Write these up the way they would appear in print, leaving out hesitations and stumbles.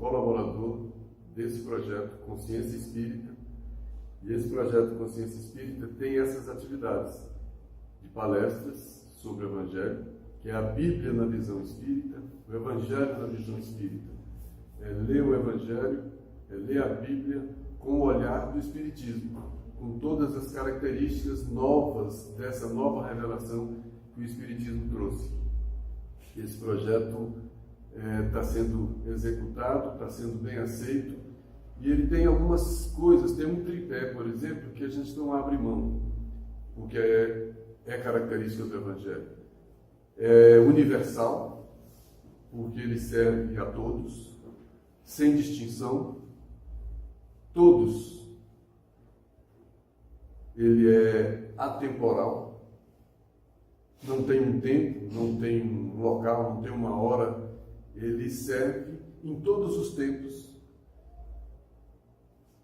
colaborador desse projeto Consciência Espírita. E esse projeto Consciência Espírita tem essas atividades de palestras sobre o Evangelho, que é a Bíblia na visão espírita, o Evangelho na visão espírita. É ler o Evangelho, é ler a Bíblia com o olhar do Espiritismo, com todas as características novas dessa nova revelação que o Espiritismo trouxe. Esse projeto está sendo executado, está sendo bem aceito, e ele tem algumas coisas, tem um tripé, por exemplo, que a gente não abre mão, porque é característica do Evangelho. É universal, porque ele serve a todos, sem distinção, todos. Ele é atemporal, não tem um tempo, não tem um local, não tem uma hora, ele serve em todos os tempos.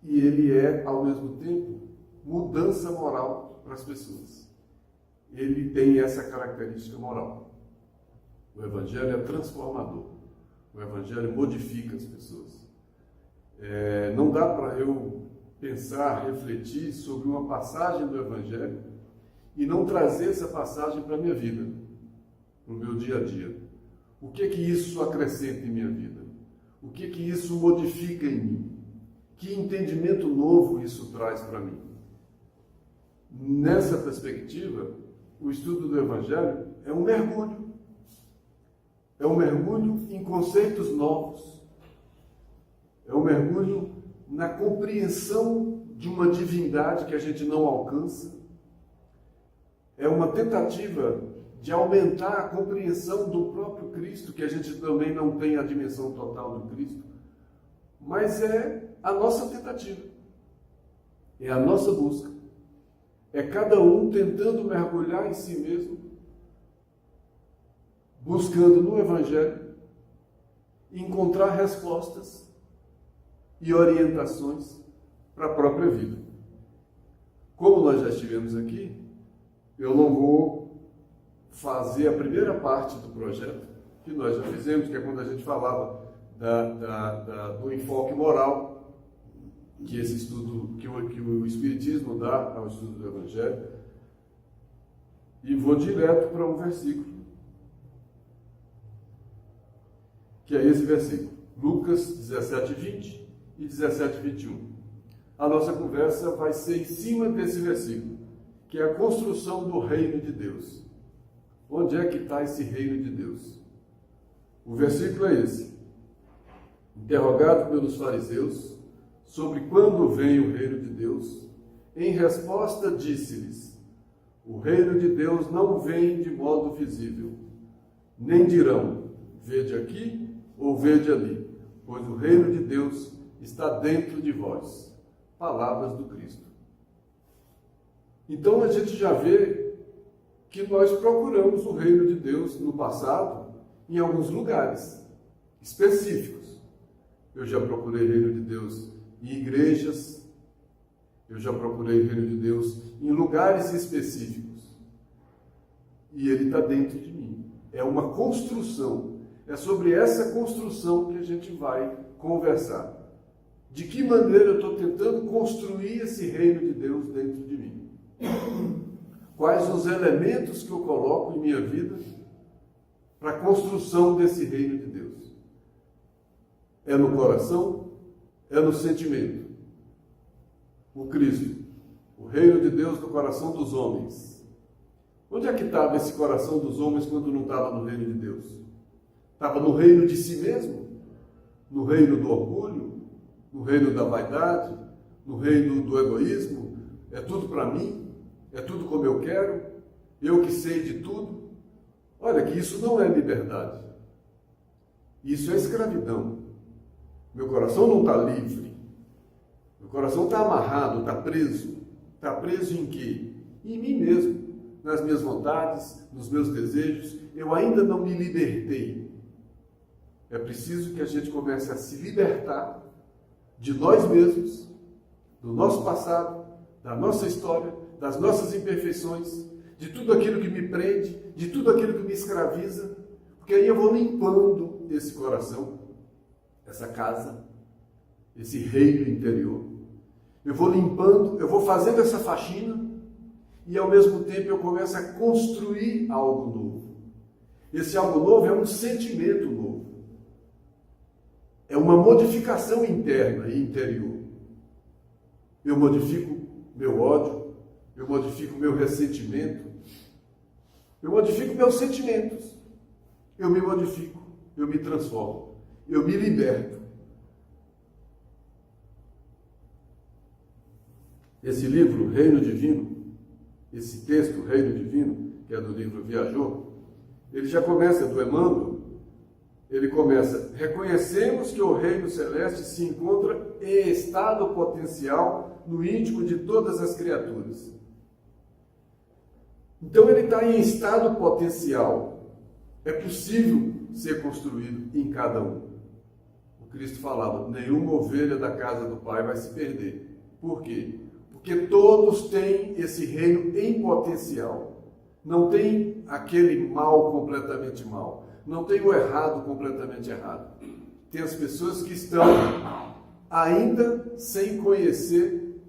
E ele é, ao mesmo tempo, mudança moral para as pessoas. Ele tem essa característica moral. O Evangelho é transformador. O Evangelho modifica as pessoas. Não dá para eu pensar, refletir sobre uma passagem do Evangelho e não trazer essa passagem para a minha vida, para o meu dia a dia. O que isso acrescenta em minha vida? O que isso modifica em mim? Que entendimento novo isso traz para mim? Nessa perspectiva, o estudo do Evangelho é um mergulho. É um mergulho em conceitos novos. É um mergulho na compreensão de uma divindade que a gente não alcança. É uma tentativa de aumentar a compreensão do próprio Cristo, que a gente também não tem a dimensão total do Cristo. Mas é a nossa tentativa. É a nossa busca. É cada um tentando mergulhar em si mesmo, buscando no Evangelho encontrar respostas e orientações para a própria vida. Como nós já estivemos aqui, eu não vou fazer a primeira parte do projeto que nós já fizemos, que é quando a gente falava do enfoque moral, que esse estudo, que o Espiritismo dá ao estudo do Evangelho, e vou direto para um versículo, que é esse versículo, Lucas 17:20 e 17:21. A nossa conversa vai ser em cima desse versículo, que é a construção do reino de Deus. Onde é que está esse reino de Deus? O versículo é esse. Interrogado pelos fariseus sobre quando vem o reino de Deus, em resposta disse-lhes: o reino de Deus não vem de modo visível, nem dirão, vede aqui ou vede ali, pois o reino de Deus está dentro de vós. Palavras do Cristo. Então a gente já vê que nós procuramos o reino de Deus no passado em alguns lugares específicos. Eu já procurei o reino de Deus em igrejas, eu já procurei o reino de Deus em lugares específicos. E ele está dentro de mim. É uma construção. É sobre essa construção que a gente vai conversar. De que maneira eu estou tentando construir esse reino de Deus dentro de mim? Quais os elementos que eu coloco em minha vida para a construção desse reino de Deus? É no coração? É no sentimento? O Cristo, o reino de Deus no coração dos homens. Onde é que estava esse coração dos homens quando não estava no reino de Deus? Estava no reino de si mesmo? No reino do orgulho? No reino da vaidade? No reino do egoísmo? É tudo para mim? É tudo como eu quero? Eu que sei de tudo? Olha que isso não é liberdade. Isso é escravidão. Meu coração não está livre. Meu coração está amarrado, está preso. Está preso em quê? Em mim mesmo. Nas minhas vontades, nos meus desejos. Eu ainda não me libertei. É preciso que a gente comece a se libertar de nós mesmos, do nosso passado, da nossa história, das nossas imperfeições, de tudo aquilo que me prende, de tudo aquilo que me escraviza, porque aí eu vou limpando esse coração. essa casa, esse reino interior. Eu vou limpando, eu vou fazendo essa faxina e ao mesmo tempo eu começo a construir algo novo. Esse algo novo é um sentimento novo. É uma modificação interna e interior. Eu modifico meu ódio, eu modifico meu ressentimento, eu modifico meus sentimentos. Eu me modifico, eu me transformo, eu me liberto. Esse livro, Reino Divino, esse texto, Reino Divino, que é do livro Viajou, ele já começa, do Emmanuel, ele começa: reconhecemos que o reino celeste se encontra em estado potencial no íntimo de todas as criaturas. Então ele está em estado potencial. É possível ser construído em cada um. O Cristo falava: nenhuma ovelha da casa do Pai vai se perder. Por quê? Porque todos têm esse reino em potencial. Não tem aquele mal completamente mal. Não tem o errado completamente errado. Tem as pessoas que estão ainda sem conhecer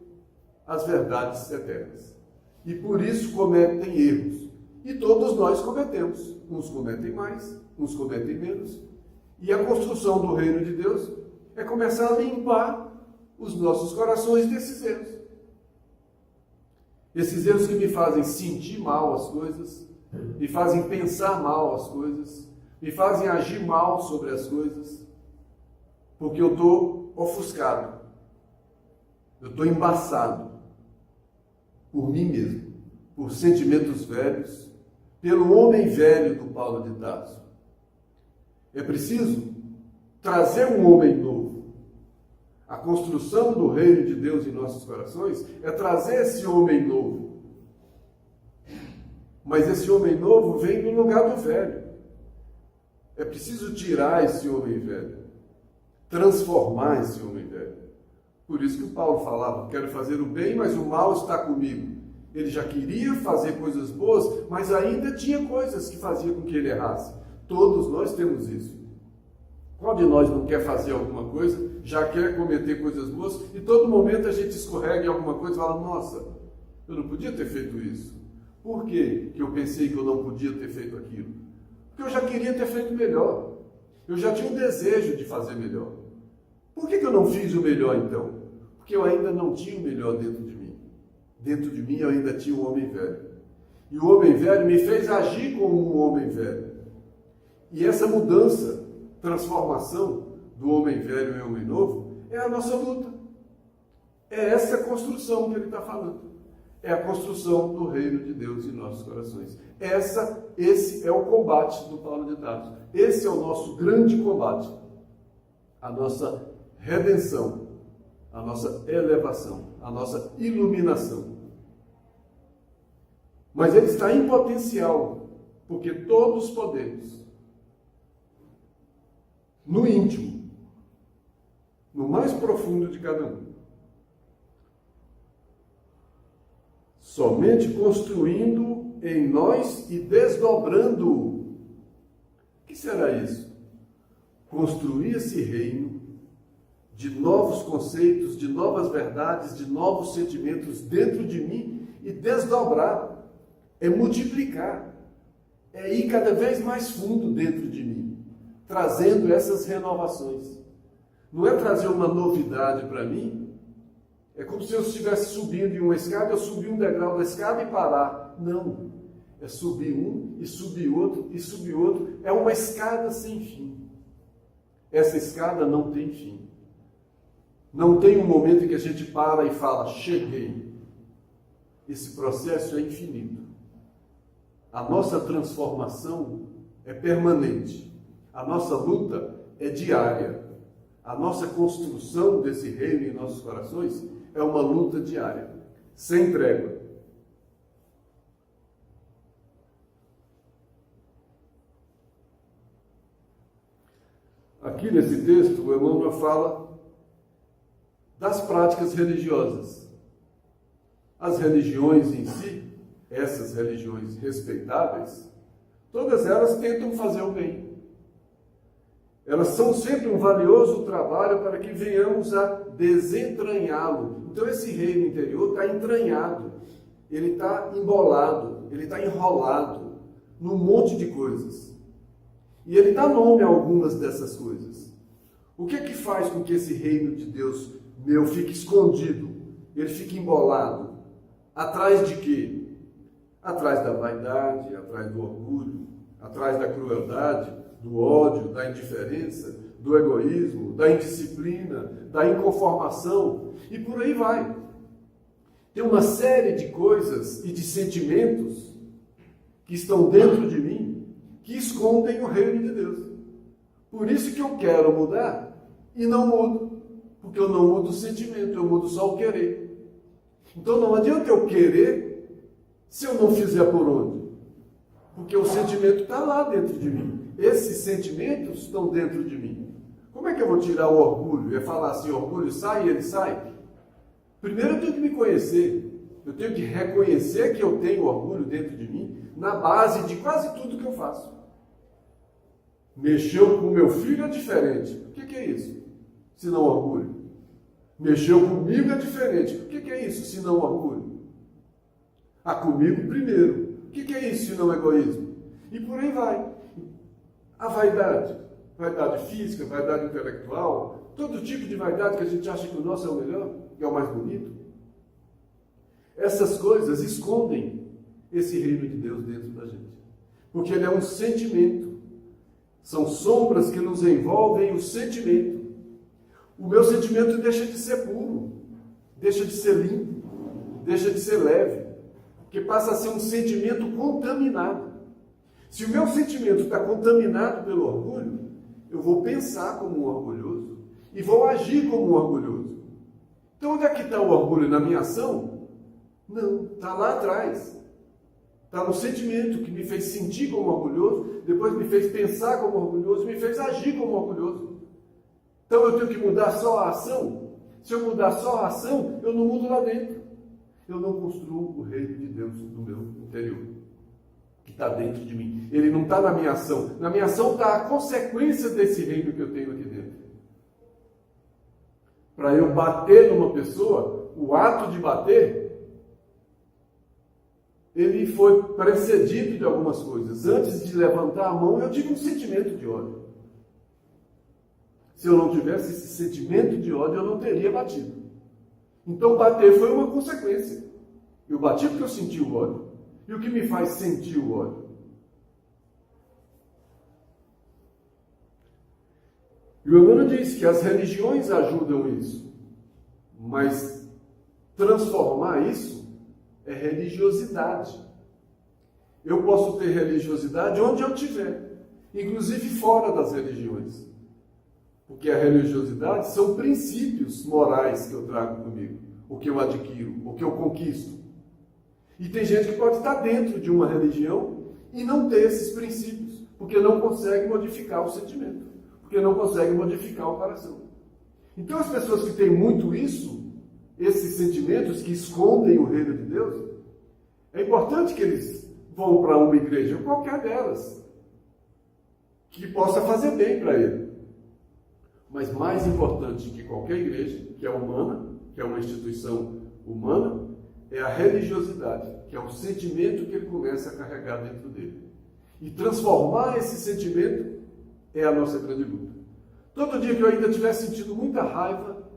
as verdades eternas. E por isso cometem erros. E todos nós cometemos. Uns cometem mais, uns cometem menos. E a construção do reino de Deus é começar a limpar os nossos corações desses erros. Esses erros que me fazem sentir mal as coisas, me fazem pensar mal as coisas, me fazem agir mal sobre as coisas, porque eu estou ofuscado, eu estou embaçado por mim mesmo, por sentimentos velhos, pelo homem velho do Paulo de Tarso. É preciso trazer um homem novo. A construção do reino de Deus em nossos corações é trazer esse homem novo. Mas esse homem novo vem no lugar do velho. É preciso tirar esse homem velho, transformar esse homem velho. Por isso que o Paulo falava: quero fazer o bem, mas o mal está comigo. Ele já queria fazer coisas boas, mas ainda tinha coisas que faziam com que ele errasse. Todos nós temos isso. Qual de nós não quer fazer alguma coisa, já quer cometer coisas boas, e todo momento a gente escorrega em alguma coisa e fala: nossa, eu não podia ter feito isso. Por quê que eu pensei que eu não podia ter feito aquilo? Porque eu já queria ter feito melhor. Eu já tinha um desejo de fazer melhor. Por que eu não fiz o melhor então? Porque eu ainda não tinha o melhor dentro de mim. Dentro de mim eu ainda tinha um homem velho. E o homem velho me fez agir como um homem velho. E essa mudança, transformação do homem velho em homem novo, é a nossa luta. É essa construção que ele está falando. É a construção do reino de Deus em nossos corações. Esse é o combate do Paulo de Tarso. Esse é o nosso grande combate. A nossa redenção, a nossa elevação, a nossa iluminação. Mas ele está em potencial, porque todos podemos, no íntimo, no mais profundo de cada um, somente construindo em nós e desdobrando-o. O que será isso? Construir esse reino de novos conceitos, de novas verdades, de novos sentimentos dentro de mim e desdobrar. É multiplicar. É ir cada vez mais fundo dentro de mim, trazendo essas renovações. Não é trazer uma novidade para mim. É como se eu estivesse subindo em uma escada, eu subir um degrau da escada e parar. Não. É subir um, e subir outro, e subir outro. É uma escada sem fim. Essa escada não tem fim. Não tem um momento em que a gente para e fala: cheguei. Esse processo é infinito. A nossa transformação é permanente. A nossa luta é diária. A nossa construção desse reino em nossos corações é uma luta diária, sem trégua. Aqui nesse texto, o Emmanuel fala das práticas religiosas. As religiões em si, essas religiões respeitáveis, todas elas tentam fazer o bem. Elas são sempre um valioso trabalho para que venhamos a desentranhá-lo. Então esse reino interior está entranhado, ele está embolado, ele está enrolado num monte de coisas. E ele dá nome a algumas dessas coisas. O que é que faz com que esse reino de Deus meu fique escondido? Ele fique embolado. Atrás de quê? Atrás da vaidade, atrás do orgulho, atrás da crueldade, do ódio, da indiferença, do egoísmo, da indisciplina, da inconformação, e por aí vai. Tem uma série de coisas e de sentimentos que estão dentro de mim que escondem o reino de Deus. Por isso que eu quero mudar e não mudo, porque eu não mudo o sentimento, eu mudo só o querer. Então não adianta eu querer se eu não fizer por onde, porque o sentimento está lá dentro de mim. Esses sentimentos estão dentro de mim. Como é que eu vou tirar o orgulho? É falar assim, orgulho sai e ele sai? Primeiro eu tenho que me conhecer. Eu tenho que reconhecer que eu tenho orgulho dentro de mim na base de quase tudo que eu faço. Mexeu com meu filho é diferente. O que é isso? Se não orgulho. Mexeu comigo é diferente. O que é isso se não orgulho? Ah, comigo primeiro. O que é isso se não egoísmo? E por aí vai. A vaidade. Vaidade física, vaidade intelectual, todo tipo de vaidade que a gente acha que o nosso é o melhor, que é o mais bonito. Essas coisas escondem esse reino de Deus dentro da gente. Porque ele é um sentimento. São sombras que nos envolvem o sentimento. O meu sentimento deixa de ser puro, deixa de ser limpo, deixa de ser leve, porque passa a ser um sentimento contaminado. Se o meu sentimento está contaminado pelo orgulho, eu vou pensar como um orgulhoso e vou agir como um orgulhoso. Então onde é que está o orgulho? Na minha ação? Não, está lá atrás. Está no sentimento que me fez sentir como orgulhoso, depois me fez pensar como orgulhoso, me fez agir como orgulhoso. Então eu tenho que mudar só a ação? Se eu mudar só a ação, eu não mudo lá dentro. Eu não construo o reino de Deus no meu interior, que está dentro de mim. Ele não está na minha ação. Na minha ação está a consequência desse reino que eu tenho aqui dentro. Para eu bater numa pessoa, o ato de bater, ele foi precedido de algumas coisas. Antes de levantar a mão, eu tive um sentimento de ódio. Se eu não tivesse esse sentimento de ódio, eu não teria batido. Então bater foi uma consequência. Eu bati porque eu senti o ódio. E o que me faz sentir o ódio? E o Emmanuel diz que as religiões ajudam isso. Mas transformar isso é religiosidade. Eu posso ter religiosidade onde eu estiver, inclusive fora das religiões. Porque a religiosidade são princípios morais que eu trago comigo, o que eu adquiro, o que eu conquisto. E tem gente que pode estar dentro de uma religião e não ter esses princípios, porque não consegue modificar o sentimento, porque não consegue modificar o coração. Então as pessoas que têm muito isso, esses sentimentos que escondem o reino de Deus, é importante que eles vão para uma igreja, qualquer delas, que possa fazer bem para ele. Mas mais importante que qualquer igreja, que é humana, que é uma instituição humana, é a religiosidade, que é o sentimento que ele começa a carregar dentro dele. E transformar esse sentimento é a nossa grande luta. Todo dia que eu ainda estiver sentindo muita raiva,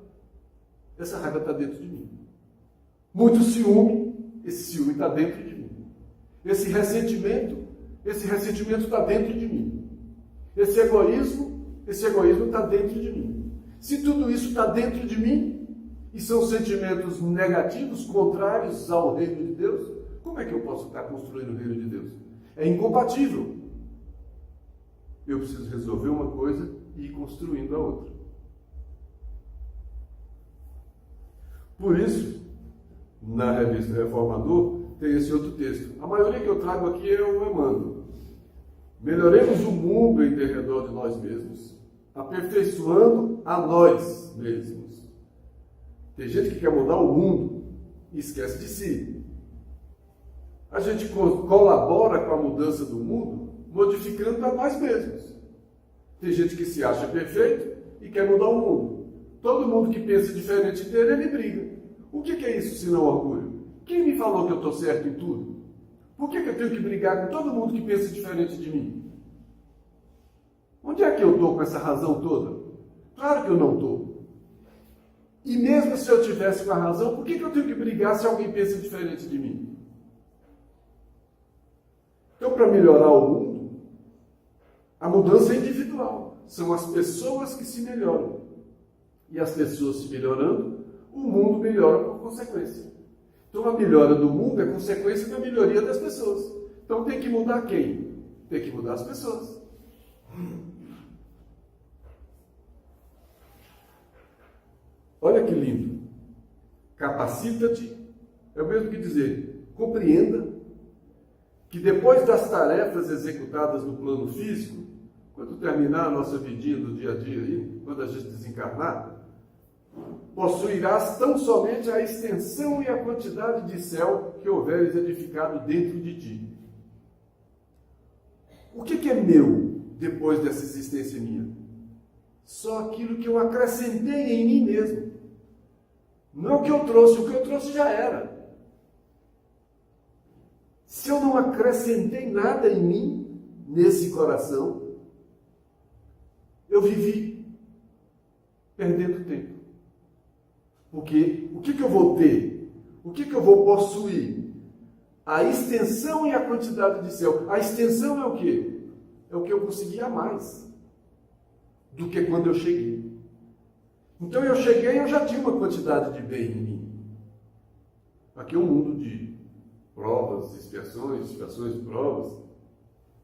essa raiva está dentro de mim. Muito ciúme, esse ciúme está dentro de mim. Esse ressentimento está dentro de mim. Esse egoísmo está dentro de mim. Se tudo isso está dentro de mim, e são sentimentos negativos, contrários ao reino de Deus, como é que eu posso estar construindo o reino de Deus? É incompatível. Eu preciso resolver uma coisa e ir construindo a outra. Por isso, na revista Reformador, tem esse outro texto. A maioria que eu trago aqui é o Emmanuel. Melhoremos o mundo em derredor de nós mesmos, aperfeiçoando a nós mesmos. Tem gente que quer mudar o mundo e esquece de si. A gente colabora com a mudança do mundo modificando a nós mesmos. Tem gente que se acha perfeito e quer mudar o mundo. Todo mundo que pensa diferente dele, ele briga. O que é isso, senão orgulho? Quem me falou que eu estou certo em tudo? Por que eu tenho que brigar com todo mundo que pensa diferente de mim? Onde é que eu estou com essa razão toda? Claro que eu não estou. E mesmo se eu tivesse com a razão, por que eu tenho que brigar se alguém pensa diferente de mim? Então, para melhorar o mundo, a mudança é individual. São as pessoas que se melhoram. E as pessoas se melhorando, o mundo melhora por consequência. Então, a melhora do mundo é consequência da melhoria das pessoas. Então, tem que mudar quem? Tem que mudar as pessoas. Olha que lindo. Capacita-te, é o mesmo que dizer, compreenda que depois das tarefas executadas no plano físico, quando terminar a nossa vidinha do dia a dia aí, quando a gente desencarnar, possuirás tão somente a extensão e a quantidade de céu que houveres edificado dentro de ti. O que é meu depois dessa existência minha? Só aquilo que eu acrescentei em mim mesmo. Não o que eu trouxe já era. Se eu não acrescentei nada em mim, nesse coração, eu vivi perdendo tempo. Porque o que eu vou ter? O que eu vou possuir? A extensão e a quantidade de céu. A extensão é o quê? É o que eu consegui a mais do que quando eu cheguei. Então eu cheguei e eu já tinha uma quantidade de bem em mim. Aqui é um mundo de provas, expiações e provas,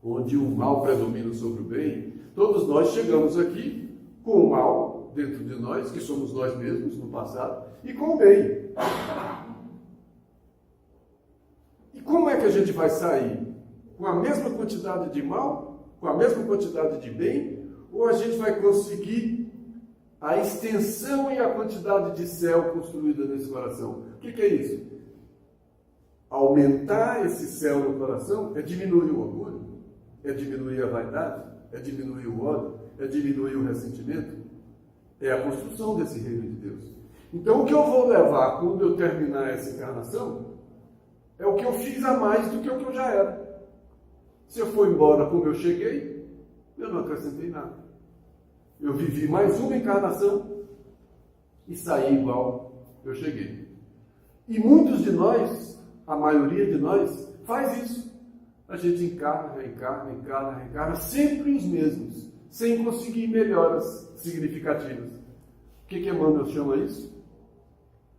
onde o mal predomina sobre o bem. Todos nós chegamos aqui com o mal dentro de nós, que somos nós mesmos no passado, e com o bem. E como é que a gente vai sair? Com a mesma quantidade de mal? Com a mesma quantidade de bem? Ou a gente vai conseguir a extensão e a quantidade de céu construída nesse coração? O que é isso? Aumentar esse céu no coração é diminuir o orgulho, é diminuir a vaidade, é diminuir o ódio, é diminuir o ressentimento. É a construção desse reino de Deus. Então, o que eu vou levar quando eu terminar essa encarnação é o que eu fiz a mais do que o que eu já era. Se eu for embora como eu cheguei, eu não acrescentei nada. Eu vivi mais uma encarnação e saí igual eu cheguei. E muitos de nós, a maioria de nós, faz isso. A gente reencarna, sempre os mesmos, sem conseguir melhoras significativas. O que Emmanuel chama isso?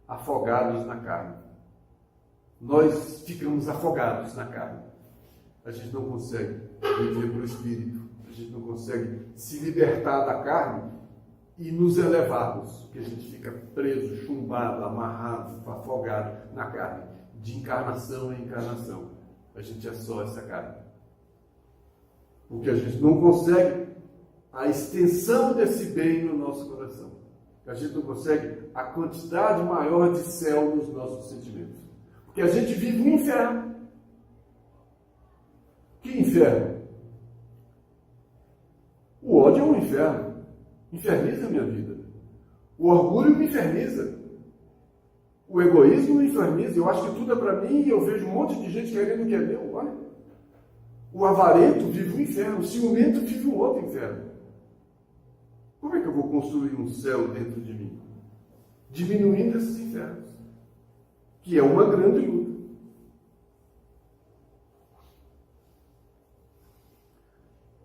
Afogados na carne. Nós ficamos afogados na carne. A gente não consegue viver para o Espírito. A gente não consegue se libertar da carne e nos elevarmos. Porque a gente fica preso, chumbado, amarrado, afogado na carne. De encarnação em encarnação. A gente é só essa carne. Porque a gente não consegue a extensão desse bem no nosso coração. A gente não consegue a quantidade maior de céu nos nossos sentimentos. Porque a gente vive um inferno. Que inferno? O ódio é um inferno. Inferniza a minha vida. O orgulho me inferniza. O egoísmo me inferniza. Eu acho que tudo é para mim e eu vejo um monte de gente querendo o que é meu. Olha. O avarento vive um inferno. O ciumento vive um outro inferno. Como é que eu vou construir um céu dentro de mim? Diminuindo esses infernos. Que é uma grande luta.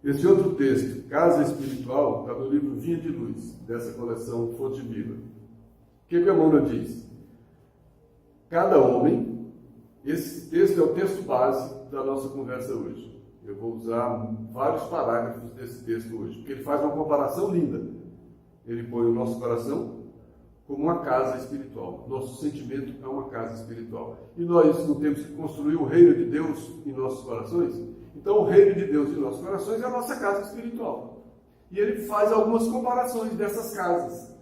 Esse outro texto, Casa Espiritual, está no livro Vinha de Luz, dessa coleção Fonte Viva. O que Emmanuel diz? Cada homem, esse texto é o texto base da nossa conversa hoje. Eu vou usar vários parágrafos desse texto hoje, porque ele faz uma comparação linda. Ele põe o nosso coração como uma casa espiritual. Nosso sentimento é uma casa espiritual. E nós não temos que construir o reino de Deus em nossos corações? Então, o reino de Deus em nossos corações é a nossa casa espiritual. E ele faz algumas comparações dessas casas.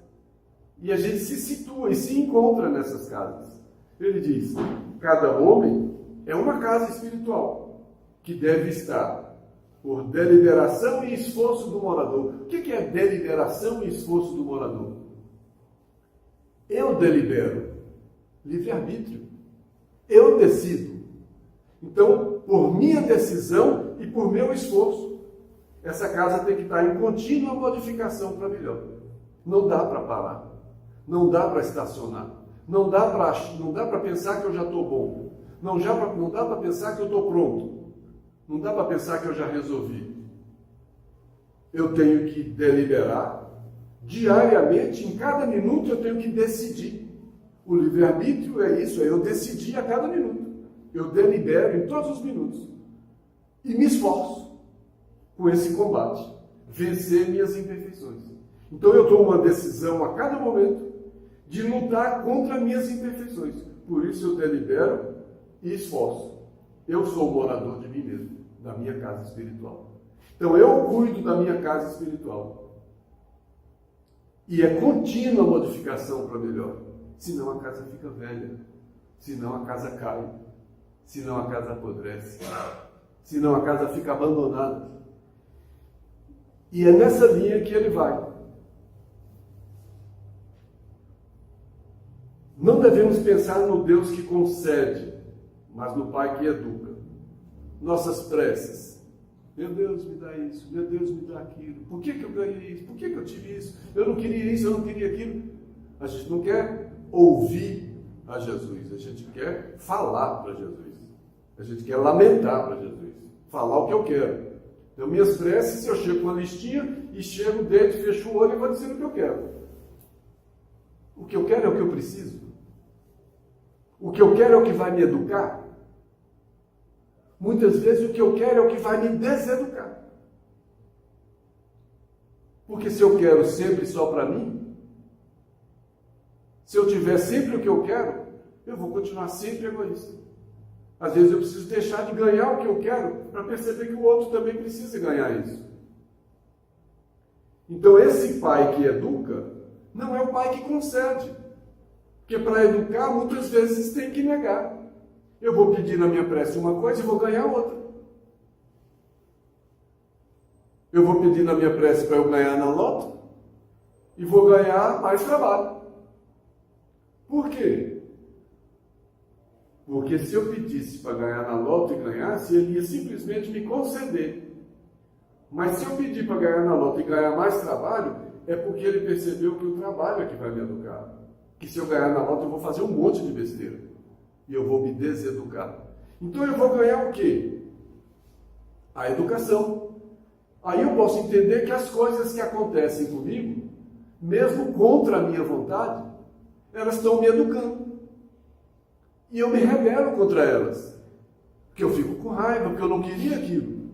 E a gente se situa e se encontra nessas casas. Ele diz, cada homem é uma casa espiritual, que deve estar por deliberação e esforço do morador. O que é deliberação e esforço do morador? Eu delibero, livre-arbítrio. Eu decido. Então, por minha decisão e por meu esforço, essa casa tem que estar em contínua modificação para melhor. Não dá para parar. Não dá para estacionar. Não dá para pensar que eu já estou bom. Não dá para pensar que eu estou pronto. Não dá para pensar que eu já resolvi. Eu tenho que deliberar. Diariamente, em cada minuto, eu tenho que decidir. O livre-arbítrio é isso, é eu decidir a cada minuto. Eu delibero em todos os minutos. E me esforço com esse combate. Vencer minhas imperfeições. Então eu tomo uma decisão a cada momento de lutar contra minhas imperfeições. Por isso eu delibero e esforço. Eu sou o morador de mim mesmo, da minha casa espiritual. Então eu cuido da minha casa espiritual. E é contínua modificação para melhor. Senão a casa fica velha. Senão a casa cai. Senão a casa apodrece. Senão a casa fica abandonada. E é nessa linha que ele vai. Não devemos pensar no Deus que concede, mas no Pai que educa. Nossas preces. Meu Deus, me dá isso. Meu Deus, me dá aquilo. Por que eu ganhei isso? Por que eu tive isso? Eu não queria isso, eu não queria aquilo. A gente não quer ouvir a Jesus. A gente quer falar para Jesus. A gente quer lamentar para Jesus. Falar o que eu quero. Então, minhas preces, eu chego com uma listinha e chego o dedo, fecho o olho e vou dizendo o que eu quero. O que eu quero é o que eu preciso. O que eu quero é o que vai me educar. Muitas vezes o que eu quero é o que vai me deseducar. Porque se eu quero sempre só para mim, se eu tiver sempre o que eu quero, eu vou continuar sempre egoísta. Às vezes eu preciso deixar de ganhar o que eu quero para perceber que o outro também precisa ganhar isso. Então esse pai que educa não é o pai que concede. Porque para educar muitas vezes tem que negar. Eu vou pedir na minha prece uma coisa e vou ganhar outra. Eu vou pedir na minha prece para eu ganhar na loto e vou ganhar mais trabalho. Por quê? Porque se eu pedisse para ganhar na loto e ganhasse, ele ia simplesmente me conceder. Mas se eu pedir para ganhar na loto e ganhar mais trabalho, é porque ele percebeu que o trabalho é que vai me educar. Que se eu ganhar na loto eu vou fazer um monte de besteira. E eu vou me deseducar. Então eu vou ganhar o quê? A educação. Aí eu posso entender que as coisas que acontecem comigo, mesmo contra a minha vontade, elas estão me educando. E eu me rebelo contra elas. Porque eu fico com raiva, porque eu não queria aquilo.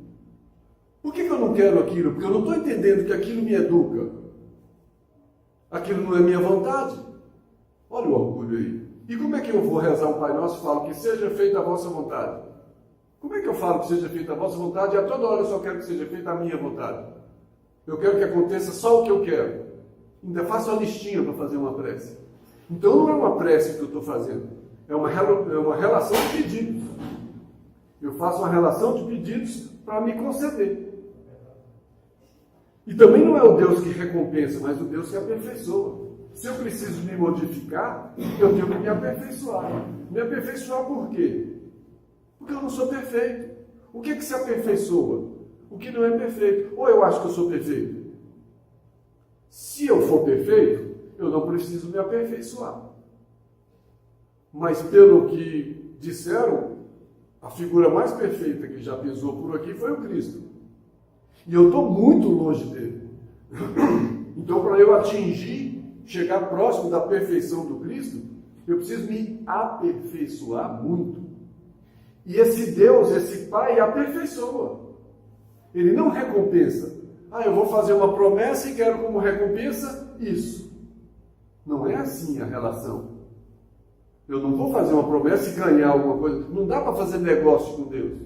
Por que eu não quero aquilo? Porque eu não estou entendendo que aquilo me educa. Aquilo não é minha vontade. Olha o orgulho aí. E como é que eu vou rezar um Pai Nosso e falo que seja feita a vossa vontade? Como é que eu falo que seja feita a vossa vontade e a toda hora eu só quero que seja feita a minha vontade? Eu quero que aconteça só o que eu quero. Ainda faço uma listinha para fazer uma prece. Então não é uma prece que eu estou fazendo. É uma relação de pedidos. Eu faço uma relação de pedidos para me conceder. E também não é o Deus que recompensa, mas o Deus que aperfeiçoa. Se eu preciso me modificar, eu tenho que me aperfeiçoar. Me aperfeiçoar por quê? Porque eu não sou perfeito. O que se aperfeiçoa? O que não é perfeito. Ou eu acho que eu sou perfeito? Se eu for perfeito, eu não preciso me aperfeiçoar. Mas pelo que disseram, a figura mais perfeita que já pisou por aqui foi o Cristo. E eu estou muito longe dele. Então, para eu chegar próximo da perfeição do Cristo, eu preciso me aperfeiçoar muito. E esse Deus, esse Pai, aperfeiçoa. Ele não recompensa. Eu vou fazer uma promessa e quero como recompensa isso. Não é assim a relação. Eu não vou fazer uma promessa e ganhar alguma coisa. Não dá para fazer negócio com Deus.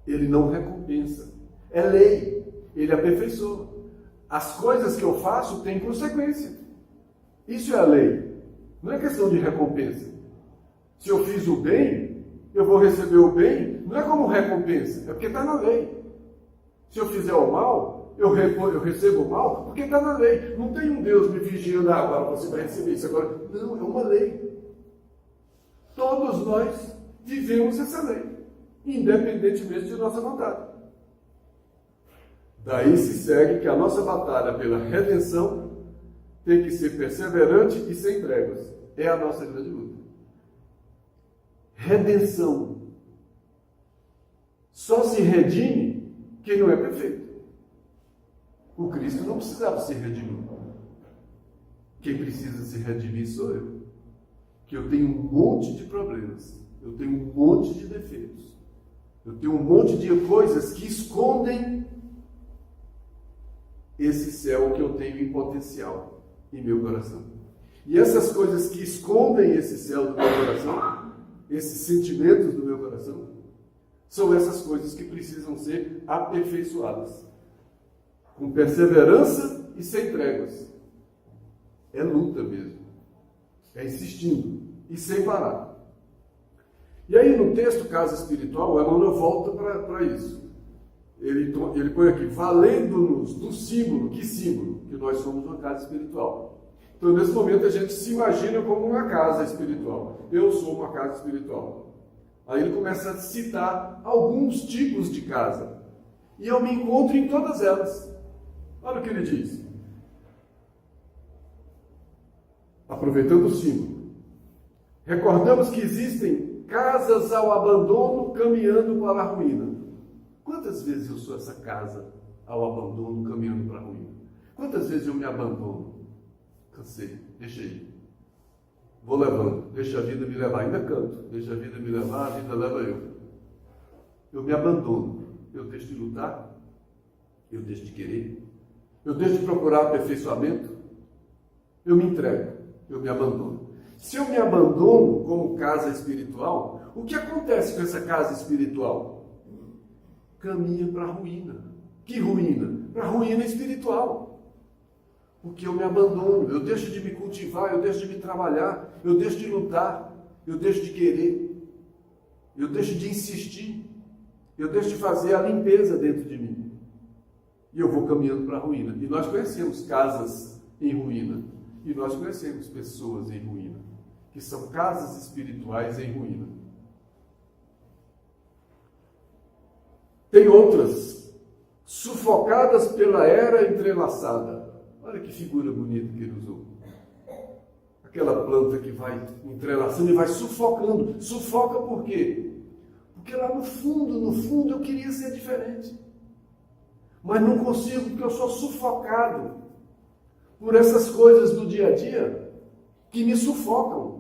Ele não recompensa. É lei. Ele aperfeiçoa. As coisas que eu faço têm consequência. Isso é a lei. Não é questão de recompensa. Se eu fiz o bem, eu vou receber o bem. Não é como recompensa. É porque está na lei. Se eu fizer o mal, eu recebo o mal, porque está na lei. Não tem um Deus me vigiando, agora você vai receber isso. Agora, não, é uma lei. Todos nós vivemos essa lei, independentemente de nossa vontade. Daí se segue que a nossa batalha pela redenção tem que ser perseverante e sem tréguas. É a nossa grande luta. Redenção. Só se redime quem não é perfeito. O Cristo não precisava ser redimido. Quem precisa se redimir sou eu. Que eu tenho um monte de problemas. Eu tenho um monte de defeitos. Eu tenho um monte de coisas que escondem esse céu que eu tenho em potencial em meu coração. E essas coisas que escondem esse céu do meu coração, esses sentimentos do meu coração, são essas coisas que precisam ser aperfeiçoadas. Com perseverança e sem tréguas. É luta mesmo. É insistindo e sem parar. E aí no texto Casa Espiritual, o Emmanuel volta para isso. Ele põe aqui, valendo-nos do símbolo. Que símbolo? Que nós somos uma casa espiritual. Então nesse momento a gente se imagina como uma casa espiritual. Eu sou uma casa espiritual. Aí ele começa a citar alguns tipos de casa. E eu me encontro em todas elas. Olha o que ele diz. Aproveitando o símbolo. Recordamos que existem casas ao abandono caminhando para a ruína. Quantas vezes eu sou essa casa ao abandono caminhando para a ruína? Quantas vezes eu me abandono? Cansei, deixa aí. Vou levando, deixa a vida me levar. Ainda canto, deixa a vida me levar, a vida leva eu. Eu me abandono. Eu deixo de lutar, eu deixo de querer, eu deixo de procurar aperfeiçoamento, eu me entrego, eu me abandono. Se eu me abandono como casa espiritual, o que acontece com essa casa espiritual? Caminha para a ruína. Que ruína? Para a ruína espiritual. Porque eu me abandono, eu deixo de me cultivar, eu deixo de me trabalhar, eu deixo de lutar, eu deixo de querer, eu deixo de insistir, eu deixo de fazer a limpeza dentro de mim. E eu vou caminhando para a ruína. E nós conhecemos casas em ruína. E nós conhecemos pessoas em ruína, que são casas espirituais em ruína. Tem outras, sufocadas pela era entrelaçada. Olha que figura bonita que ele usou. Aquela planta que vai entrelaçando e vai sufocando. Sufoca por quê? Porque lá no fundo eu queria ser diferente. Mas não consigo, porque eu sou sufocado por essas coisas do dia a dia que me sufocam.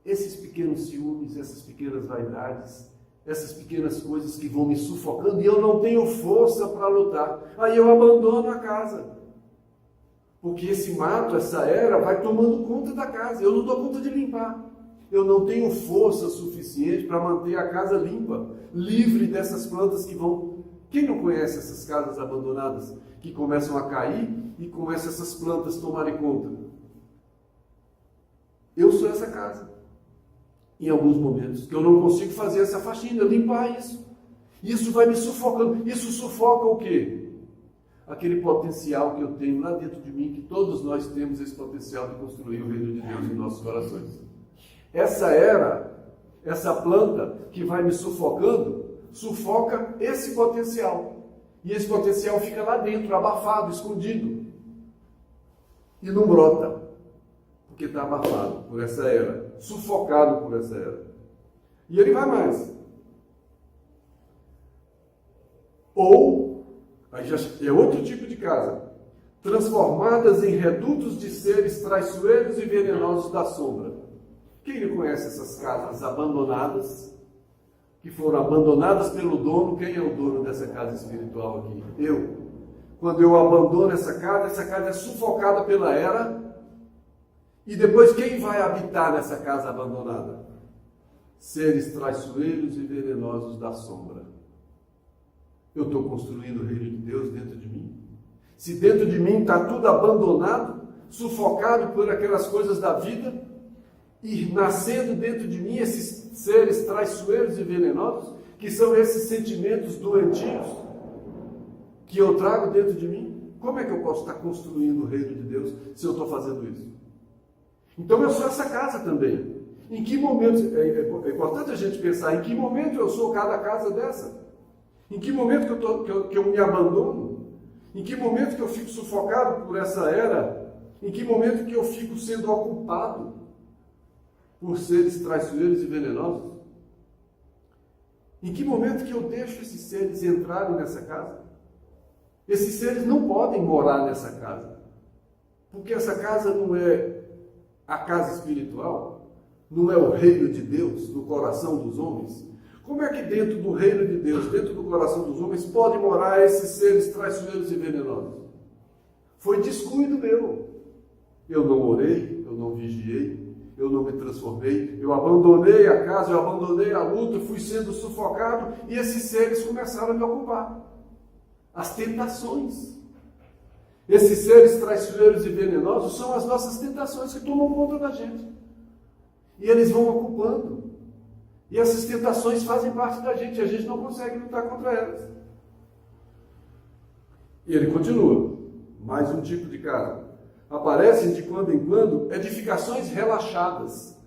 Esses pequenos ciúmes, essas pequenas vaidades, essas pequenas coisas que vão me sufocando e eu não tenho força para lutar. Aí eu abandono a casa. Porque esse mato, essa era, vai tomando conta da casa. Eu não dou conta de limpar. Eu não tenho força suficiente para manter a casa limpa, livre dessas plantas que vão... Quem não conhece essas casas abandonadas que começam a cair e começam essas plantas tomarem conta? Eu sou essa casa. Em alguns momentos, que eu não consigo fazer essa faxina, limpar isso. Isso vai me sufocando. Isso sufoca o quê? Aquele potencial que eu tenho lá dentro de mim, que todos nós temos esse potencial de construir o reino de Deus em nossos corações. Essa era, essa planta que vai me sufocando, sufoca esse potencial. E esse potencial fica lá dentro, abafado, escondido. E não brota. Porque está abafado por essa era, sufocado por essa era. E ele vai mais. Ou, aí já é outro tipo de casa, transformadas em redutos de seres traiçoeiros e venenosos da sombra. Quem não conhece essas casas abandonadas, que foram abandonadas pelo dono? Quem é o dono dessa casa espiritual aqui? Eu. Quando eu abandono essa casa é sufocada pela era. E depois quem vai habitar nessa casa abandonada? Seres traiçoeiros e venenosos da sombra. Eu estou construindo o reino de Deus dentro de mim? Se dentro de mim está tudo abandonado, sufocado por aquelas coisas da vida, e nascendo dentro de mim esses seres traiçoeiros e venenosos, que são esses sentimentos doentios que eu trago dentro de mim? Como é que eu posso estar construindo o reino de Deus se eu estou fazendo isso? Então eu sou essa casa também. Em que momento, é importante a gente pensar, em que momento eu sou cada casa dessa? Em que momento que eu me abandono? Em que momento que eu fico sufocado por essa era? Em que momento que eu fico sendo ocupado por seres traiçoeiros e venenosos? Em que momento que eu deixo esses seres entrarem nessa casa? Esses seres não podem morar nessa casa, porque essa casa não é a casa espiritual, não é o reino de Deus no coração dos homens. Como é que dentro do reino de Deus, dentro do coração dos homens, pode morar esses seres traiçoeiros e venenosos? Foi descuido meu. Eu não orei, eu não vigiei, eu não me transformei, eu abandonei a casa, eu abandonei a luta, fui sendo sufocado e esses seres começaram a me ocupar. As tentações. Esses seres traiçoeiros e venenosos são as nossas tentações que tomam conta da gente. E eles vão ocupando. E essas tentações fazem parte da gente, e a gente não consegue lutar contra elas. E ele continua. Mais um tipo de casa. Aparecem de quando em quando edificações relaxadas,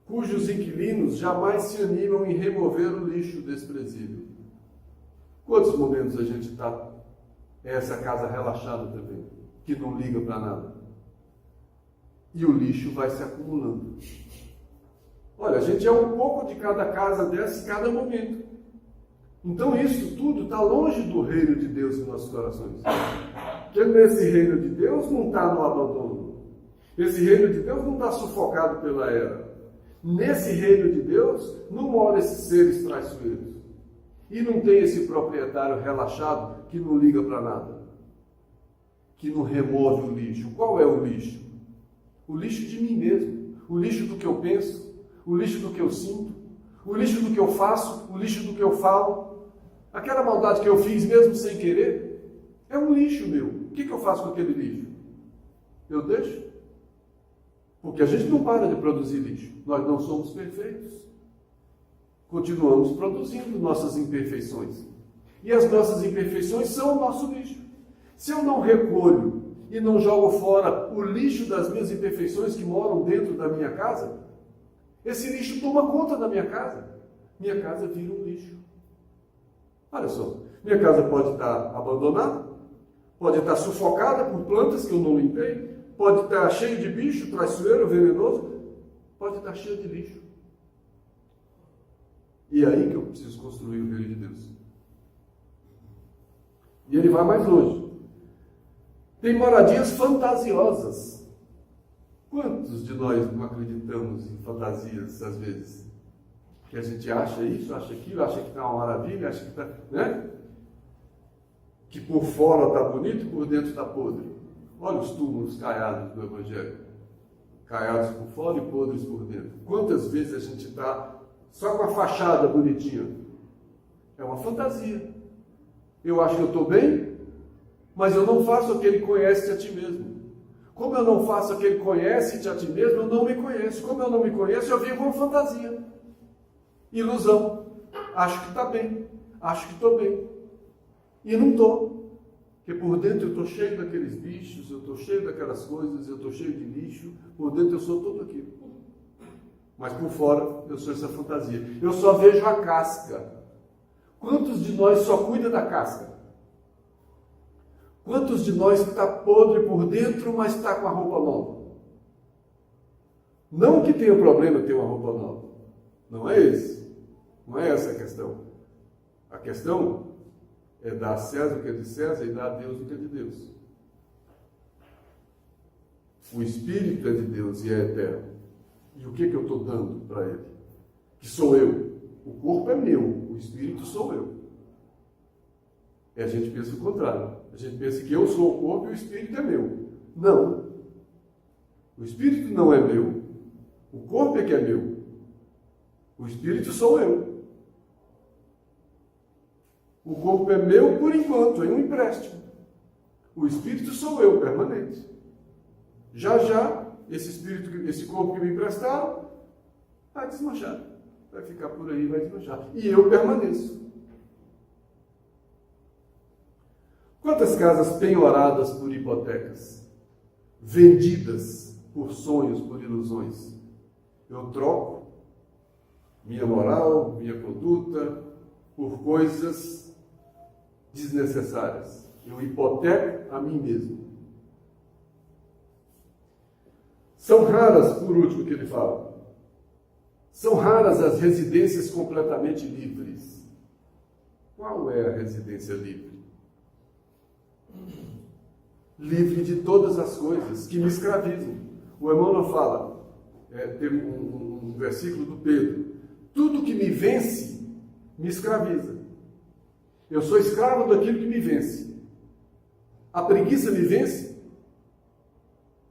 cujos inquilinos jamais se animam em remover o lixo desprezível. Quantos momentos a gente está essa casa relaxada também, que não liga para nada? E o lixo vai se acumulando. Olha, a gente é um pouco de cada casa dessa em cada momento. Então isso tudo está longe do reino de Deus em nossos corações. Porque nesse reino de Deus não está no abandono. Esse reino de Deus não está sufocado pela era. Nesse reino de Deus não mora esses seres traiçoeiros. E não tem esse proprietário relaxado que não liga para nada. Que não remove o lixo. Qual é o lixo? O lixo de mim mesmo. O lixo do que eu penso. O lixo do que eu sinto. O lixo do que eu faço. O lixo do que eu falo. Aquela maldade que eu fiz mesmo sem querer. É um lixo meu. O que eu faço com aquele lixo? Eu deixo? Porque a gente não para de produzir lixo. Nós não somos perfeitos. Continuamos produzindo nossas imperfeições. E as nossas imperfeições são o nosso lixo. Se eu não recolho e não jogo fora o lixo das minhas imperfeições que moram dentro da minha casa, esse lixo toma conta da minha casa. Minha casa vira um lixo. Olha só, minha casa pode estar abandonada, pode estar sufocada por plantas que eu não limpei, pode estar cheio de bicho, traiçoeiro, venenoso, pode estar cheio de lixo. E é aí que eu preciso construir o reino de Deus. E ele vai mais longe. Tem moradias fantasiosas. Quantos de nós não acreditamos em fantasias, às vezes? Que a gente acha isso, acha aquilo, acha que está uma maravilha, acha que está... né? Que por fora está bonito e por dentro está podre. Olha os túmulos caiados do Evangelho. Caiados por fora e podres por dentro. Quantas vezes a gente está só com a fachada bonitinha? É uma fantasia. Eu acho que eu estou bem, mas eu não faço o que ele conhece a ti mesmo. Como eu não faço o que ele conhece a ti mesmo, eu não me conheço. Como eu não me conheço, eu vivo uma fantasia. Ilusão. Acho que está bem. Acho que estou bem. E não estou. Porque por dentro eu estou cheio daqueles bichos, eu estou cheio daquelas coisas, eu estou cheio de lixo. Por dentro eu sou tudo aquilo. Mas por fora eu sou essa fantasia. Eu só vejo a casca. Quantos de nós só cuida da casca? Quantos de nós está podre por dentro, mas está com a roupa nova? Não que tenha problema ter uma roupa nova. Não é esse. Não é essa a questão. A questão é dar a César o que é de César e dar a Deus o que é de Deus. O Espírito é de Deus e é eterno. E o que eu estou dando para ele? Que sou eu. O corpo é meu, o Espírito sou eu. E a gente pensa o contrário. A gente pensa que eu sou o corpo e o Espírito é meu. Não. O Espírito não é meu. O corpo é que é meu. O Espírito sou eu. O corpo é meu por enquanto, é um empréstimo. O Espírito sou eu, permanente. Já, esse Espírito, esse corpo que me emprestaram, vai desmanchar. vai ficar por aí, vai desmanchar. E eu permaneço. Quantas casas penhoradas por hipotecas, vendidas por sonhos, por ilusões, eu troco minha moral, minha conduta, por coisas desnecessárias. Eu hipoteco a mim mesmo. São raras, por último, que ele fala, são raras as residências completamente livres. Qual é a residência livre? Livre de todas as coisas que me escravizam. O Emmanuel fala, tem um versículo do Pedro, tudo que me vence, me escraviza. Eu sou escravo daquilo que me vence. A preguiça me vence,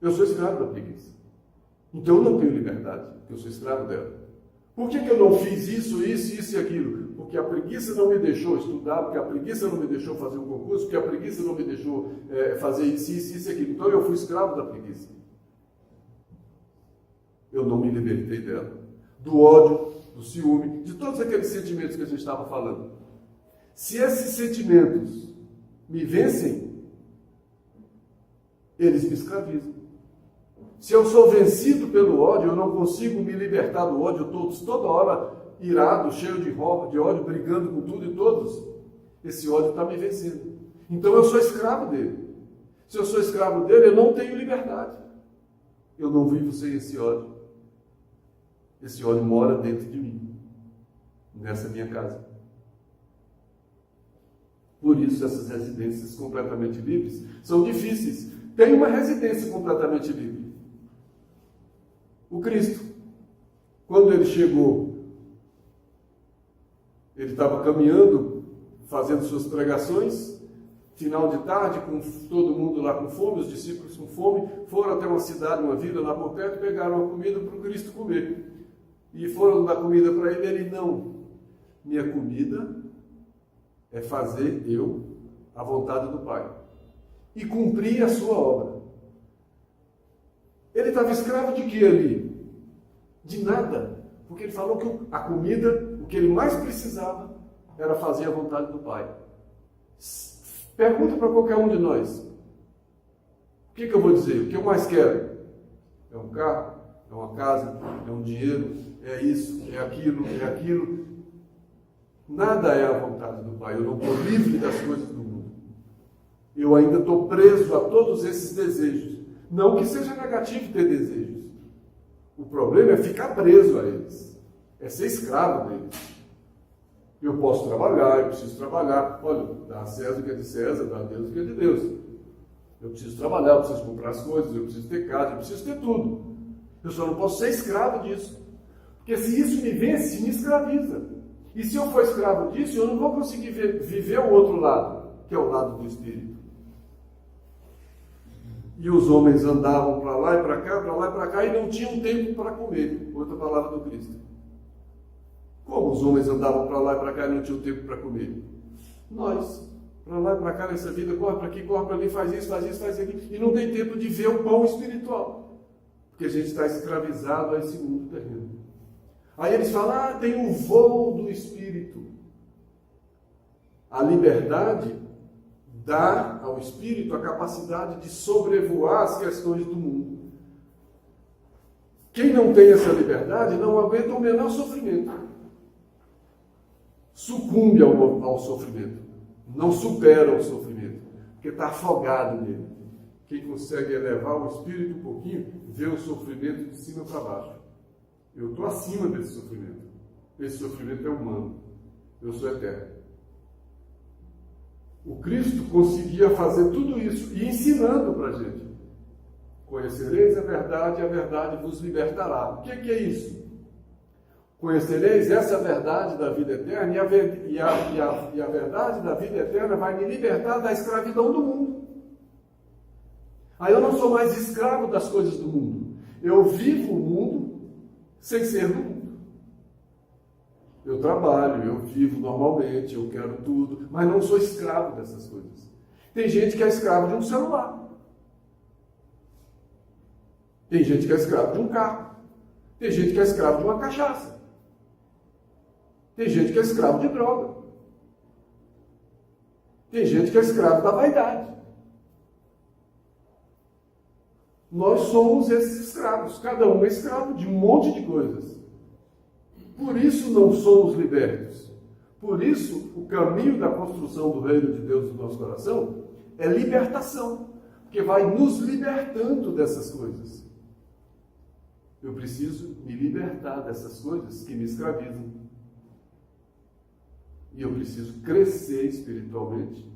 eu sou escravo da preguiça. Então eu não tenho liberdade, porque eu sou escravo dela. Por que eu não fiz isso e aquilo? Porque a preguiça não me deixou estudar, porque a preguiça não me deixou fazer um concurso, porque a preguiça não me deixou fazer isso e aquilo. Então eu fui escravo da preguiça. Eu não me libertei dela. Do ódio, do ciúme, de todos aqueles sentimentos que a gente estava falando. Se esses sentimentos me vencem, eles me escravizam. Se eu sou vencido pelo ódio, eu não consigo me libertar do ódio, eu estou toda hora irado, cheio de ódio, brigando com tudo e todos. Esse ódio está me vencendo. Então eu sou escravo dele. Se eu sou escravo dele, eu não tenho liberdade. Eu não vivo sem esse ódio. Esse ódio mora dentro de mim, nessa minha casa. Por isso essas residências completamente livres são difíceis. Tem uma residência completamente livre. O Cristo, quando ele chegou, ele estava caminhando, fazendo suas pregações, final de tarde, com todo mundo lá com fome, os discípulos com fome, foram até uma cidade, uma vila lá por perto, pegaram uma comida para o Cristo comer. E foram dar comida para ele, ele não. Minha comida é fazer eu a vontade do Pai e cumprir a sua obra. Ele estava escravo de quê ali? De nada. Porque ele falou que a comida, o que ele mais precisava, era fazer a vontade do Pai. Pergunta para qualquer um de nós. O que eu vou dizer? O que eu mais quero? É um carro? É uma casa? É um dinheiro? É isso? É aquilo? É aquilo? Nada é a vontade do Pai. Eu não estou livre das coisas do mundo. Eu ainda estou preso a todos esses desejos. Não que seja negativo ter desejos. O problema é ficar preso a eles. É ser escravo deles. Eu posso trabalhar, eu preciso trabalhar. Olha, dá a César o que é de César, dá a Deus o que é de Deus. Eu preciso trabalhar, eu preciso comprar as coisas, eu preciso ter casa, eu preciso ter tudo. Eu só não posso ser escravo disso. Porque se isso me vence, me escraviza. E se eu for escravo disso, eu não vou conseguir viver o outro lado, que é o lado do Espírito. E os homens andavam para lá e para cá, e não tinham tempo para comer. Outra palavra do Cristo. Como os homens andavam para lá e para cá e não tinham tempo para comer? Nós, para lá e para cá nessa vida, corre para aqui, corre para ali, faz isso, faz aquilo, e não tem tempo de ver o pão espiritual. Porque a gente está escravizado a esse mundo terreno. Aí eles falam, tem o voo do Espírito. A liberdade dá ao Espírito a capacidade de sobrevoar as questões do mundo. Quem não tem essa liberdade não aguenta o menor sofrimento. Sucumbe ao sofrimento. Não supera o sofrimento. Porque está afogado nele. Quem consegue elevar o Espírito um pouquinho, vê o sofrimento de cima para baixo. Eu estou acima desse sofrimento. Esse sofrimento é humano. Eu sou eterno. O Cristo conseguia fazer tudo isso e ensinando para a gente. Conhecereis a verdade vos libertará. O que é isso? Conhecereis essa verdade da vida eterna e a verdade da vida eterna vai me libertar da escravidão do mundo. Aí eu não sou mais escravo das coisas do mundo. Eu vivo o mundo sem ser do mundo. Eu trabalho, eu vivo normalmente, eu quero tudo, mas não sou escravo dessas coisas. Tem gente que é escravo de um celular. Tem gente que é escravo de um carro. Tem gente que é escravo de uma cachaça. Tem gente que é escravo de droga. Tem gente que é escravo da vaidade. Nós somos esses escravos. Cada um é escravo de um monte de coisas. Por isso não somos libertos. Por isso, o caminho da construção do reino de Deus no nosso coração é libertação. Porque vai nos libertando dessas coisas. Eu preciso me libertar dessas coisas que me escravizam. E eu preciso crescer espiritualmente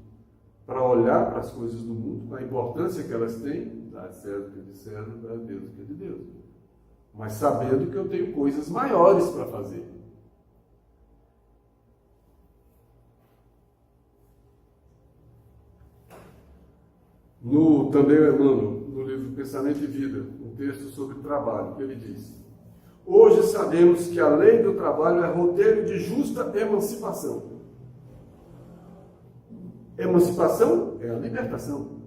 para olhar para as coisas do mundo, a importância que elas têm, dar a César o que é de César, dar a Deus o que é de Deus. Mas sabendo que eu tenho coisas maiores para fazer. Também o Emmanuel, no livro Pensamento e Vida, um texto sobre trabalho, que ele diz: hoje sabemos que a lei do trabalho é roteiro de justa emancipação. Emancipação é a libertação.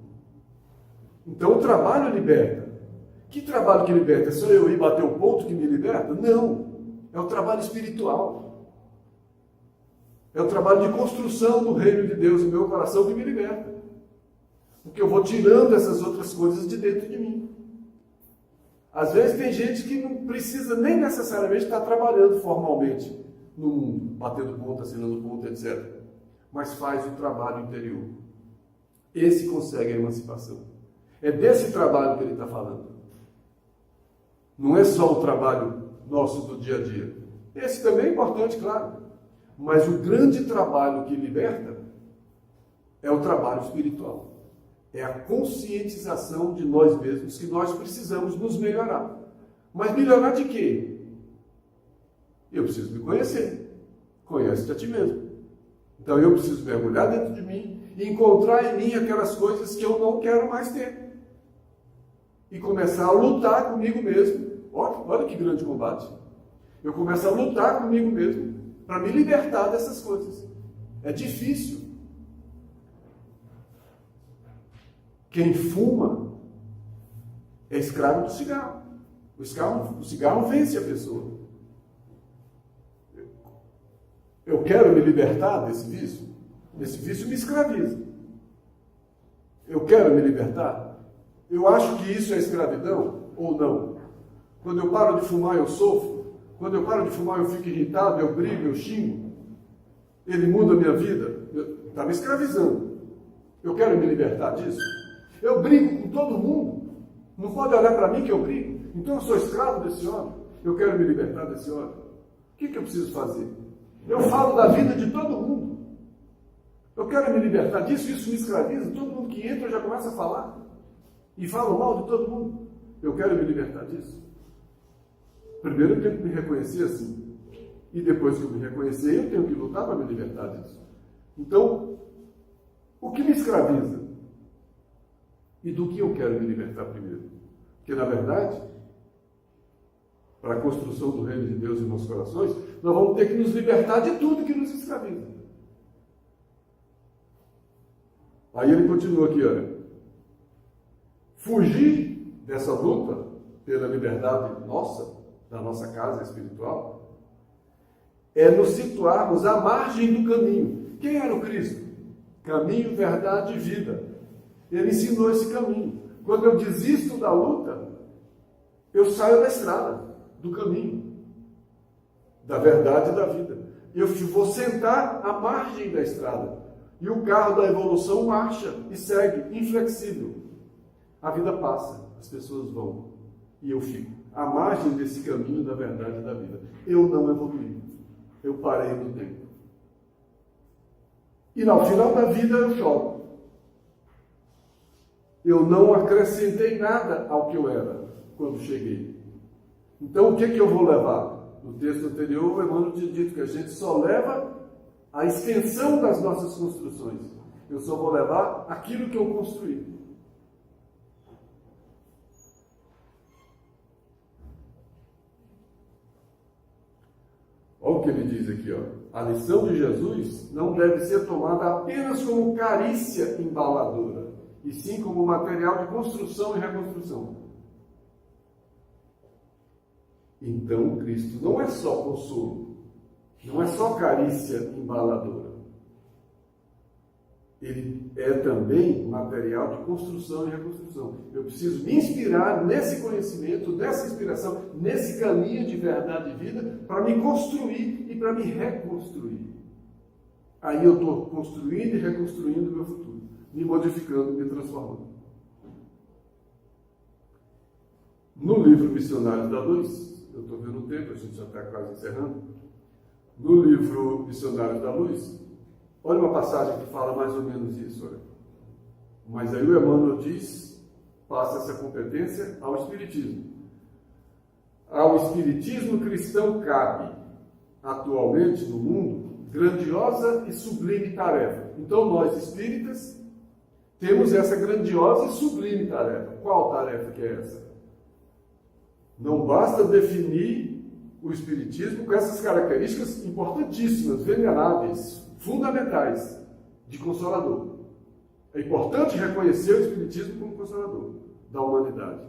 Então o trabalho liberta. Que trabalho que liberta? É só eu ir bater o ponto que me liberta? Não. É o trabalho espiritual. É o trabalho de construção do reino de Deus no meu coração que me liberta. Porque eu vou tirando essas outras coisas de dentro de mim. Às vezes tem gente que não precisa nem necessariamente estar trabalhando formalmente no mundo, batendo ponto, assinando ponto, etc. Mas faz o trabalho interior. Esse consegue a emancipação. É desse trabalho que ele está falando. Não é só o trabalho nosso do dia a dia. Esse também é importante, claro. Mas o grande trabalho que liberta é o trabalho espiritual. É a conscientização de nós mesmos que nós precisamos nos melhorar. Mas melhorar de quê? Eu preciso me conhecer. Conhece-te a ti mesmo. Então eu preciso mergulhar dentro de mim e encontrar em mim aquelas coisas que eu não quero mais ter. E começar a lutar comigo mesmo. Olha que grande combate. Eu começo a lutar comigo mesmo para me libertar dessas coisas. É difícil. Quem fuma é escravo do cigarro. O cigarro vence a pessoa. Eu quero me libertar desse vício? Esse vício me escraviza. Eu quero me libertar? Eu acho que isso é escravidão ou não? Quando eu paro de fumar, eu sofro. Quando eu paro de fumar, eu fico irritado, eu brigo, eu xingo. Ele muda a minha vida. Está me escravizando. Eu quero me libertar disso? Eu brigo com todo mundo. Não pode olhar para mim que eu brigo. Então eu sou escravo desse homem. Eu quero me libertar desse homem. O que eu preciso fazer? Eu falo da vida de todo mundo. Eu quero me libertar disso, isso me escraviza. Todo mundo que entra já começa a falar. E fala mal de todo mundo. Eu quero me libertar disso. Primeiro eu tenho que me reconhecer assim. E depois que eu me reconhecer, eu tenho que lutar para me libertar disso. Então, o que me escraviza? E do que eu quero me libertar primeiro? Porque, na verdade, para a construção do reino de Deus em nossos corações, nós vamos ter que nos libertar de tudo que nos escraviza. Aí ele continua aqui, olha. Fugir dessa luta pela liberdade nossa, da nossa casa espiritual, é nos situarmos à margem do caminho. Quem era o Cristo? Caminho, verdade e vida. Ele ensinou esse caminho. Quando eu desisto da luta, eu saio da estrada, do caminho, da verdade e da vida. Eu vou sentar à margem da estrada. E o carro da evolução marcha e segue, inflexível. A vida passa, as pessoas vão. E eu fico à margem desse caminho da verdade e da vida. Eu não evoluí. Eu parei no tempo. E no final da vida eu choro. Eu não acrescentei nada ao que eu era quando cheguei. Então o que eu vou levar? No texto anterior, o Emmanuel tinha dito que a gente só leva a extensão das nossas construções. Eu só vou levar aquilo que eu construí. Olha o que ele diz aqui, ó. A lição de Jesus não deve ser tomada apenas como carícia embaladora, e sim como material de construção e reconstrução. Então, Cristo não é só consolo, não é só carícia embaladora. Ele é também material de construção e reconstrução. Eu preciso me inspirar nesse conhecimento, nessa inspiração, nesse caminho de verdade e vida, para me construir e para me reconstruir. Aí eu estou construindo e reconstruindo o meu futuro, me modificando, me transformando. No livro Missionários da Luz, eu estou vendo o tempo, a gente já está quase encerrando. No livro Missionários da Luz, olha uma passagem que fala mais ou menos isso. Olha. Mas aí o Emmanuel diz, passa essa competência ao Espiritismo. Ao Espiritismo cristão cabe, atualmente no mundo, grandiosa e sublime tarefa. Então nós, espíritas, temos essa grandiosa e sublime tarefa. Qual tarefa que é essa? Não basta definir o Espiritismo com essas características importantíssimas, veneráveis, fundamentais de Consolador. É importante reconhecer o Espiritismo como Consolador da humanidade,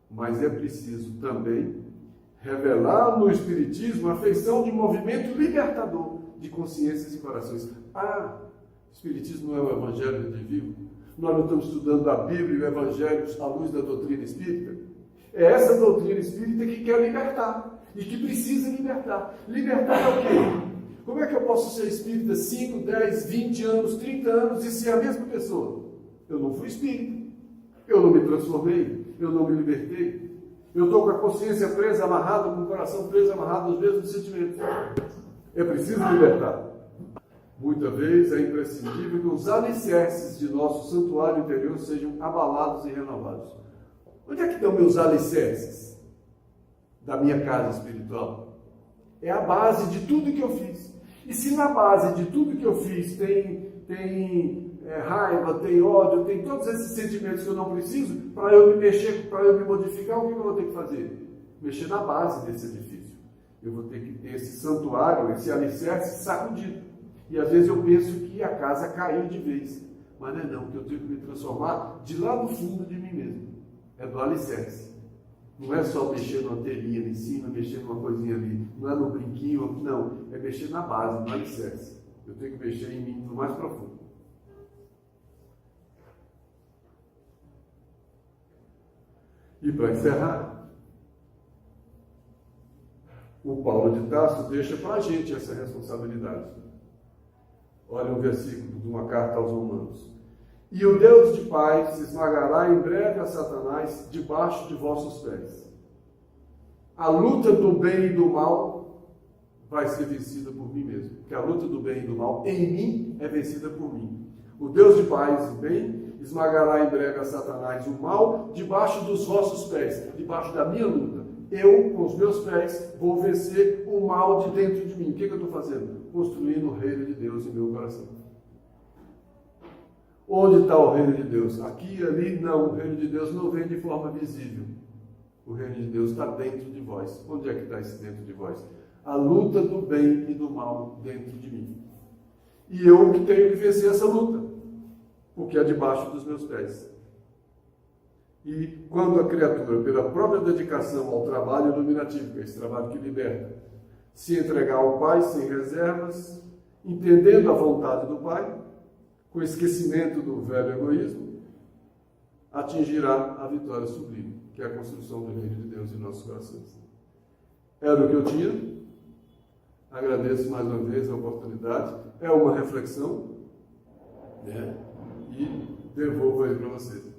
mas é preciso também revelar no Espiritismo a feição de movimento libertador de consciências e corações. O Espiritismo não é o Evangelho de vivo? Nós não estamos estudando a Bíblia e o Evangelho à luz da doutrina espírita? É essa doutrina espírita que quer libertar e que precisa libertar. Libertar é o quê? Como é que eu posso ser espírita 5, 10, 20 anos, 30 anos e ser a mesma pessoa? Eu não fui espírita. Eu não me transformei. Eu não me libertei. Eu estou com a consciência presa, amarrada, com o coração preso, amarrado aos mesmos sentimentos. É preciso libertar. Muitas vezes é imprescindível que os alicerces de nosso santuário interior sejam abalados e renovados. Onde é que estão meus alicerces da minha casa espiritual? É a base de tudo que eu fiz. E se na base de tudo que eu fiz tem raiva, tem ódio, tem todos esses sentimentos que eu não preciso, para eu me mexer, para eu me modificar, o que eu vou ter que fazer? Mexer na base desse edifício. Eu vou ter que ter esse santuário, esse alicerce sacudido. E às vezes eu penso que a casa caiu de vez. Mas não é não, porque eu tenho que me transformar de lá no fundo de mim mesmo. É do alicerce. Não é só mexer numa telinha ali em cima, mexer numa coisinha ali. Não é no brinquinho, não. É mexer na base, no alicerce. Eu tenho que mexer em mim no mais profundo. E para encerrar, o Paulo de Tarso deixa para a gente essa responsabilidade. Olha um versículo de uma carta aos Romanos. E o Deus de paz esmagará em breve a Satanás debaixo de vossos pés. A luta do bem e do mal vai ser vencida por mim mesmo. Porque a luta do bem e do mal em mim é vencida por mim. O Deus de paz, o bem, esmagará em breve a Satanás, o mal, debaixo dos vossos pés, debaixo da minha luta. Eu, com os meus pés, vou vencer o mal de dentro de mim. O que eu estou fazendo? Construindo o reino de Deus em meu coração. Onde está o reino de Deus? Aqui e ali? Não, o reino de Deus não vem de forma visível. O reino de Deus está dentro de vós. Onde é que está esse dentro de vós? A luta do bem e do mal dentro de mim. E eu que tenho que vencer essa luta, porque é debaixo dos meus pés. E quando a criatura, pela própria dedicação ao trabalho iluminativo, que é esse trabalho que liberta, se entregar ao Pai sem reservas, entendendo a vontade do Pai, com esquecimento do velho egoísmo, atingirá a vitória sublime, que é a construção do reino de Deus em nossos corações. Era o que eu tinha. Agradeço mais uma vez a oportunidade. É uma reflexão, né? E devolvo aí para vocês.